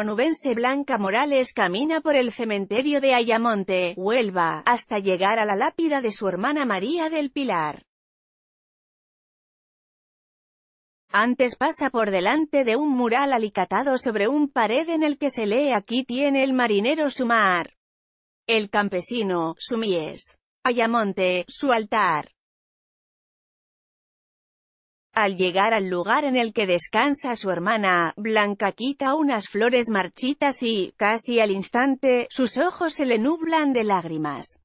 La onubense Blanca Morales camina por el cementerio de Ayamonte, Huelva, hasta llegar a la lápida de su hermana María del Pilar. Antes pasa por delante de un mural alicatado sobre un pared en el que se lee: aquí tiene el marinero su mar, el campesino, su mies, Ayamonte, su altar. Al llegar al lugar en el que descansa su hermana, Blanca quita unas flores marchitas y, casi al instante, sus ojos se le nublan de lágrimas.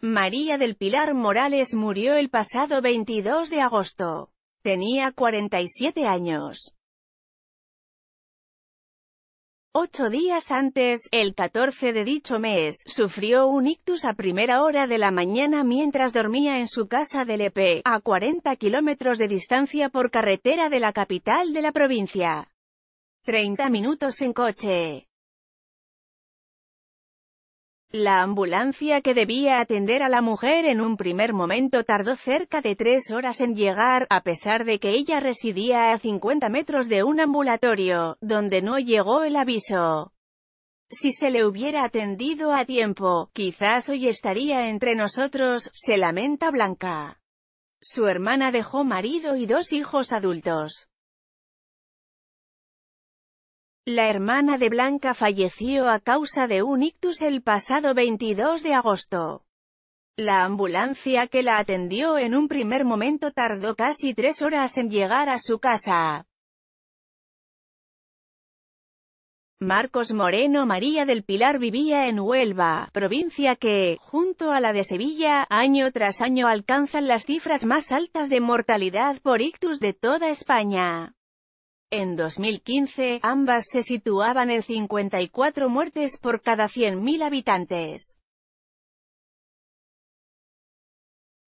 María del Pilar Morales murió el pasado 22 de agosto. Tenía 47 años. 8 días antes, el 14 de dicho mes, sufrió un ictus a primera hora de la mañana mientras dormía en su casa de Lepe, a 40 kilómetros de distancia por carretera de la capital de la provincia. 30 minutos en coche. La ambulancia que debía atender a la mujer en un primer momento tardó cerca de 3 horas en llegar, a pesar de que ella residía a 50 metros de un ambulatorio, donde no llegó el aviso. Si se le hubiera atendido a tiempo, quizás hoy estaría entre nosotros, se lamenta Blanca. Su hermana dejó marido y 2 hijos adultos. La hermana de Blanca falleció a causa de un ictus el pasado 22 de agosto. La ambulancia que la atendió en un primer momento tardó casi 3 horas en llegar a su casa. Marcos Moreno María del Pilar vivía en Huelva, provincia que, junto a la de Sevilla, año tras año alcanzan las cifras más altas de mortalidad por ictus de toda España. En 2015, ambas se situaban en 54 muertes por cada 100.000 habitantes.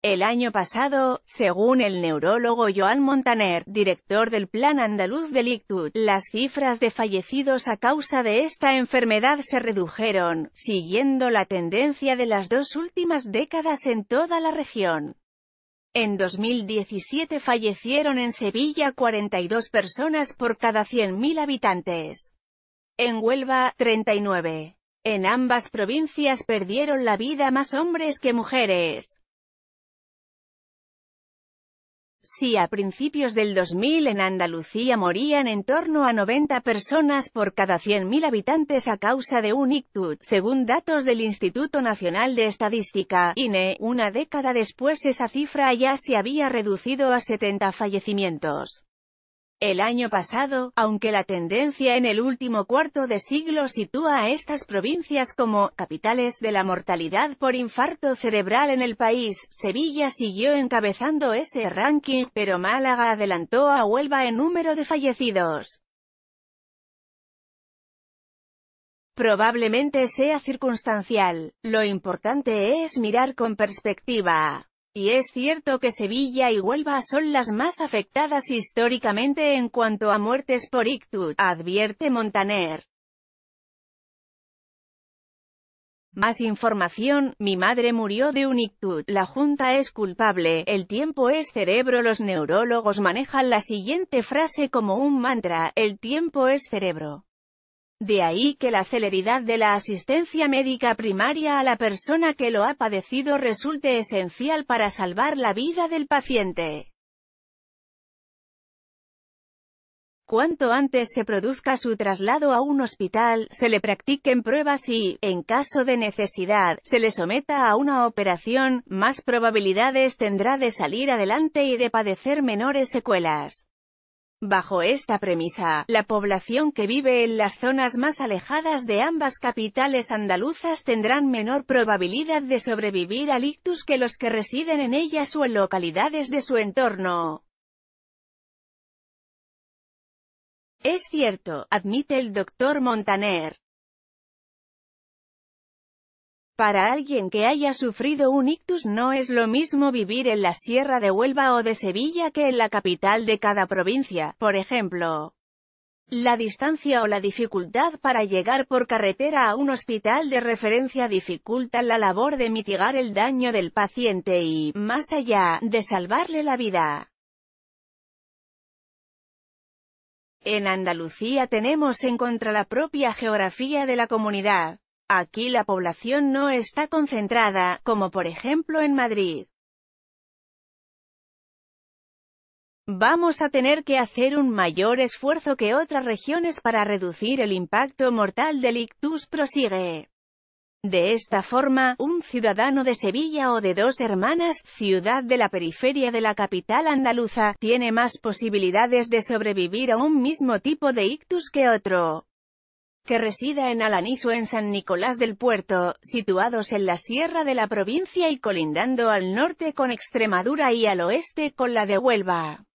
El año pasado, según el neurólogo Joan Montaner, director del Plan Andaluz del Ictus, las cifras de fallecidos a causa de esta enfermedad se redujeron, siguiendo la tendencia de las 2 últimas décadas en toda la región. En 2017 fallecieron en Sevilla 42 personas por cada 100.000 habitantes. En Huelva, 39. En ambas provincias perdieron la vida más hombres que mujeres. Si a principios del 2000 en Andalucía morían en torno a 90 personas por cada 100.000 habitantes a causa de un ictus, según datos del Instituto Nacional de Estadística, INE, una década después esa cifra ya se había reducido a 70 fallecimientos. El año pasado, aunque la tendencia en el último cuarto de siglo sitúa a estas provincias como capitales de la mortalidad por infarto cerebral en el país, Sevilla siguió encabezando ese ranking, pero Málaga adelantó a Huelva en número de fallecidos. Probablemente sea circunstancial, lo importante es mirar con perspectiva. Y es cierto que Sevilla y Huelva son las más afectadas históricamente en cuanto a muertes por ictus, advierte Montaner. Más información: mi madre murió de un ictus, la Junta es culpable, el tiempo es cerebro. Los neurólogos manejan la siguiente frase como un mantra: el tiempo es cerebro. De ahí que la celeridad de la asistencia médica primaria a la persona que lo ha padecido resulte esencial para salvar la vida del paciente. Cuanto antes se produzca su traslado a un hospital, se le practiquen pruebas y, en caso de necesidad, se le someta a una operación, más probabilidades tendrá de salir adelante y de padecer menores secuelas. Bajo esta premisa, la población que vive en las zonas más alejadas de ambas capitales andaluzas tendrán menor probabilidad de sobrevivir al ictus que los que residen en ellas o en localidades de su entorno. Es cierto, admite el doctor Montaner. Para alguien que haya sufrido un ictus no es lo mismo vivir en la Sierra de Huelva o de Sevilla que en la capital de cada provincia, por ejemplo. La distancia o la dificultad para llegar por carretera a un hospital de referencia dificultan la labor de mitigar el daño del paciente y, más allá, de salvarle la vida. En Andalucía tenemos en contra la propia geografía de la comunidad. Aquí la población no está concentrada, como por ejemplo en Madrid. Vamos a tener que hacer un mayor esfuerzo que otras regiones para reducir el impacto mortal del ictus, prosigue. De esta forma, un ciudadano de Sevilla o de Dos Hermanas, ciudad de la periferia de la capital andaluza, tiene más posibilidades de sobrevivir a un mismo tipo de ictus que otro que resida en Alanís o en San Nicolás del Puerto, situados en la sierra de la provincia y colindando al norte con Extremadura y al oeste con la de Huelva.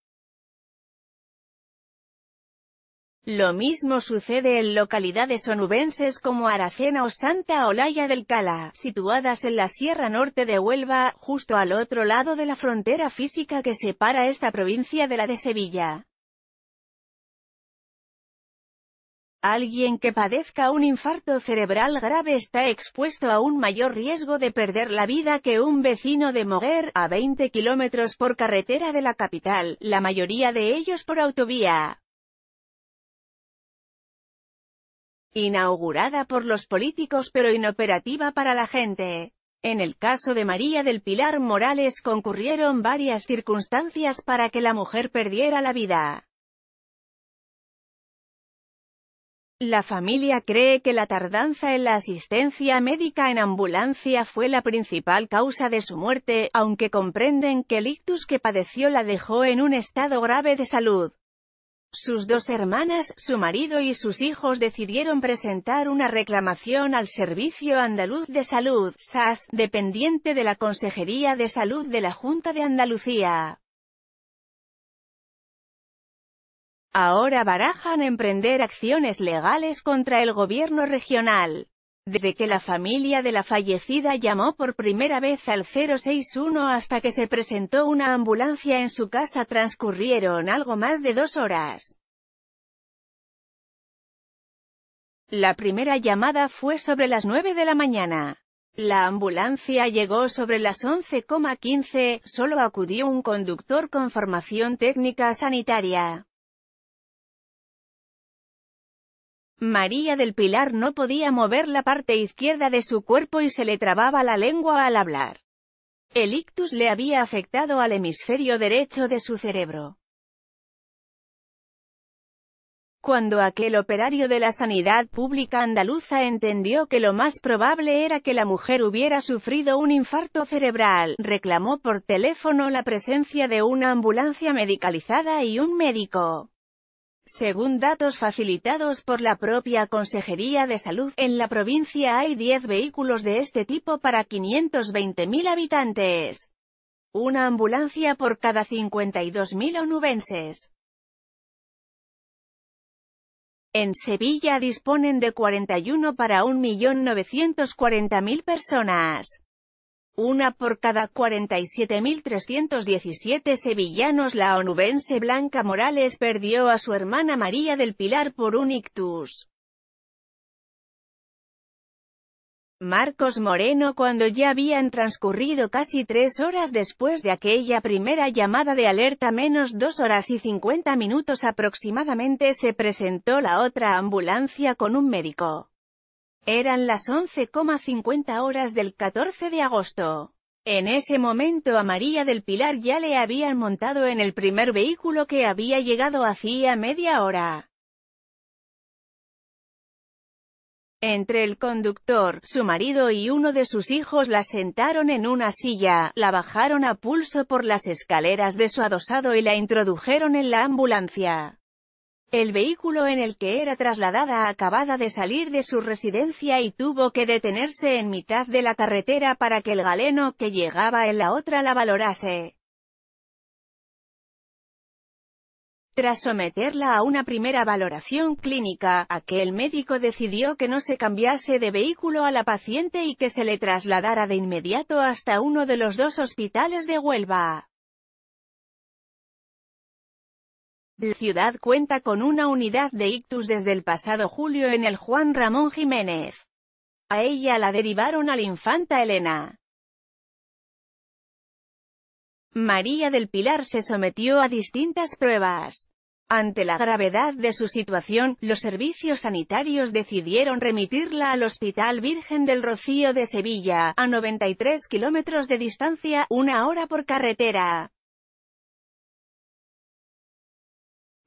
Lo mismo sucede en localidades onubenses como Aracena o Santa Olalla del Cala, situadas en la Sierra Norte de Huelva, justo al otro lado de la frontera física que separa esta provincia de la de Sevilla. Alguien que padezca un infarto cerebral grave está expuesto a un mayor riesgo de perder la vida que un vecino de Moguer, a 20 kilómetros por carretera de la capital, la mayoría de ellos por autovía. Inaugurada por los políticos pero inoperativa para la gente. En el caso de María del Pilar Morales concurrieron varias circunstancias para que la mujer perdiera la vida. La familia cree que la tardanza en la asistencia médica en ambulancia fue la principal causa de su muerte, aunque comprenden que el ictus que padeció la dejó en un estado grave de salud. Sus dos hermanas, su marido y sus hijos decidieron presentar una reclamación al Servicio Andaluz de Salud, SAS, dependiente de la Consejería de Salud de la Junta de Andalucía. Ahora barajan emprender acciones legales contra el gobierno regional. Desde que la familia de la fallecida llamó por primera vez al 061 hasta que se presentó una ambulancia en su casa transcurrieron algo más de 2 horas. La primera llamada fue sobre las 9 de la mañana. La ambulancia llegó sobre las 11:15, solo acudió un conductor con formación técnica sanitaria. María del Pilar no podía mover la parte izquierda de su cuerpo y se le trababa la lengua al hablar. El ictus le había afectado al hemisferio derecho de su cerebro. Cuando aquel operario de la sanidad pública andaluza entendió que lo más probable era que la mujer hubiera sufrido un infarto cerebral, reclamó por teléfono la presencia de una ambulancia medicalizada y un médico. Según datos facilitados por la propia Consejería de Salud, en la provincia hay 10 vehículos de este tipo para 520.000 habitantes. Una ambulancia por cada 52.000 onubenses. En Sevilla disponen de 41 para 1.940.000 personas. Una por cada 47.317 sevillanos. La onubense Blanca Morales perdió a su hermana María del Pilar por un ictus. Marcos Moreno, cuando ya habían transcurrido casi 3 horas después de aquella primera llamada de alerta, menos 2 horas y 50 minutos aproximadamente, se presentó la otra ambulancia con un médico. Eran las 11:50 horas del 14 de agosto. En ese momento a María del Pilar ya le habían montado en el primer vehículo que había llegado hacía media hora. Entre el conductor, su marido y uno de sus hijos la sentaron en una silla, la bajaron a pulso por las escaleras de su adosado y la introdujeron en la ambulancia. El vehículo en el que era trasladada acababa de salir de su residencia y tuvo que detenerse en mitad de la carretera para que el galeno que llegaba en la otra la valorase. Tras someterla a una primera valoración clínica, aquel médico decidió que no se cambiase de vehículo a la paciente y que se le trasladara de inmediato hasta uno de los 2 hospitales de Huelva. La ciudad cuenta con una unidad de ictus desde el pasado julio en el Juan Ramón Jiménez. A ella la derivaron al Infanta Elena. María del Pilar se sometió a distintas pruebas. Ante la gravedad de su situación, los servicios sanitarios decidieron remitirla al Hospital Virgen del Rocío de Sevilla, a 93 kilómetros de distancia, 1 hora por carretera.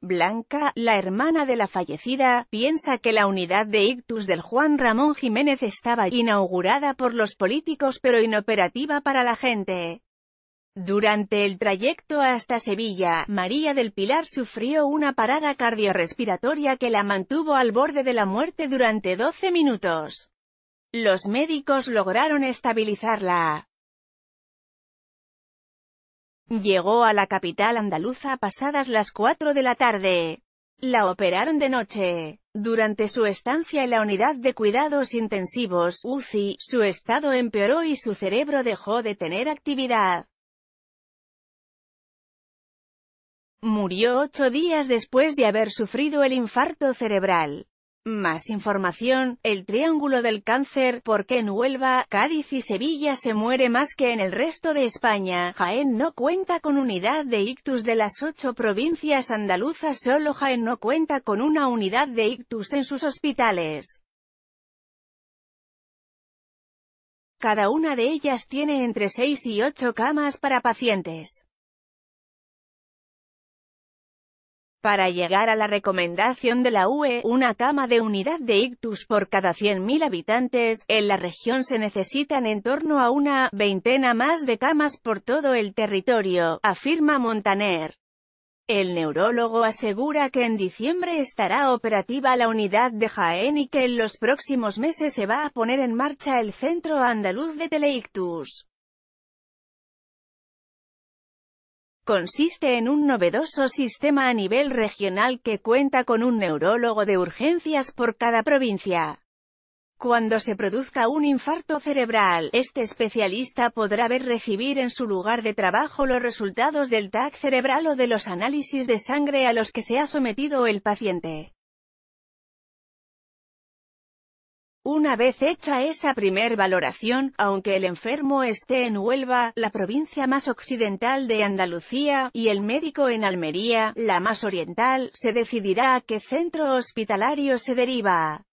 Blanca, la hermana de la fallecida, piensa que la unidad de ictus del Juan Ramón Jiménez estaba inaugurada por los políticos pero inoperativa para la gente. Durante el trayecto hasta Sevilla, María del Pilar sufrió una parada cardiorrespiratoria que la mantuvo al borde de la muerte durante 12 minutos. Los médicos lograron estabilizarla. Llegó a la capital andaluza pasadas las 4 de la tarde. La operaron de noche. Durante su estancia en la unidad de cuidados intensivos, UCI, su estado empeoró y su cerebro dejó de tener actividad. Murió 8 días después de haber sufrido el infarto cerebral. Más información: el triángulo del cáncer, ¿por qué en Huelva, Cádiz y Sevilla se muere más que en el resto de España? Jaén no cuenta con unidad de ictus. De las 8 provincias andaluzas, solo Jaén no cuenta con una unidad de ictus en sus hospitales. Cada una de ellas tiene entre 6 y 8 camas para pacientes. Para llegar a la recomendación de la UE, una cama de unidad de ictus por cada 100.000 habitantes, en la región se necesitan en torno a una veintena más de camas por todo el territorio, afirma Montaner. El neurólogo asegura que en diciembre estará operativa la unidad de Jaén y que en los próximos meses se va a poner en marcha el Centro Andaluz de Teleictus. Consiste en un novedoso sistema a nivel regional que cuenta con un neurólogo de urgencias por cada provincia. Cuando se produzca un infarto cerebral, este especialista podrá recibir en su lugar de trabajo los resultados del TAC cerebral o de los análisis de sangre a los que se ha sometido el paciente. Una vez hecha esa primer valoración, aunque el enfermo esté en Huelva, la provincia más occidental de Andalucía, y el médico en Almería, la más oriental, se decidirá a qué centro hospitalario se deriva.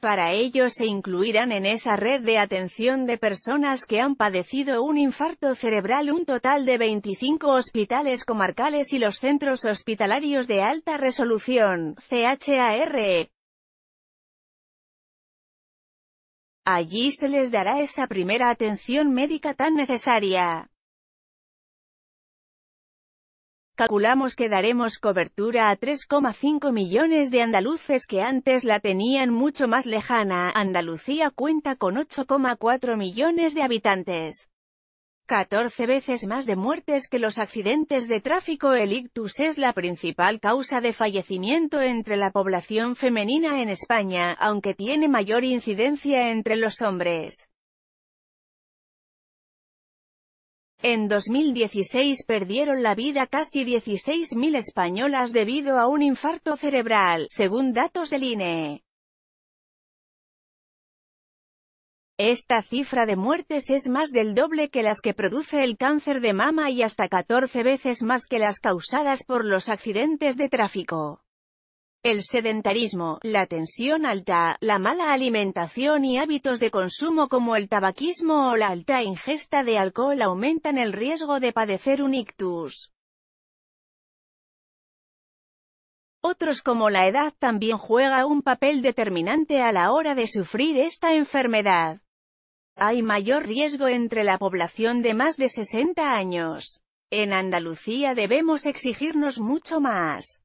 Para ello se incluirán en esa red de atención de personas que han padecido un infarto cerebral un total de 25 hospitales comarcales y los centros hospitalarios de alta resolución, CHAR. Allí se les dará esa primera atención médica tan necesaria. Calculamos que daremos cobertura a 3,5 millones de andaluces que antes la tenían mucho más lejana. Andalucía cuenta con 8,4 millones de habitantes. 14 veces más de muertes que los accidentes de tráfico. El ictus es la principal causa de fallecimiento entre la población femenina en España, aunque tiene mayor incidencia entre los hombres. En 2016 perdieron la vida casi 16.000 españolas debido a un infarto cerebral, según datos del INE. Esta cifra de muertes es más del doble que las que produce el cáncer de mama y hasta 14 veces más que las causadas por los accidentes de tráfico. El sedentarismo, la tensión alta, la mala alimentación y hábitos de consumo como el tabaquismo o la alta ingesta de alcohol aumentan el riesgo de padecer un ictus. Otros como la edad también juega un papel determinante a la hora de sufrir esta enfermedad. Hay mayor riesgo entre la población de más de 60 años. En Andalucía debemos exigirnos mucho más.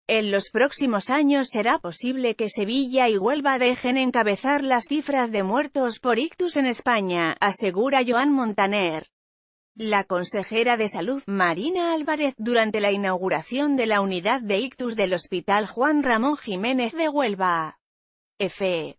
En los próximos años será posible que Sevilla y Huelva dejen encabezar las cifras de muertos por ictus en España, asegura Joan Montaner. La consejera de Salud, Marina Álvarez, durante la inauguración de la unidad de ictus del Hospital Juan Ramón Jiménez de Huelva. F.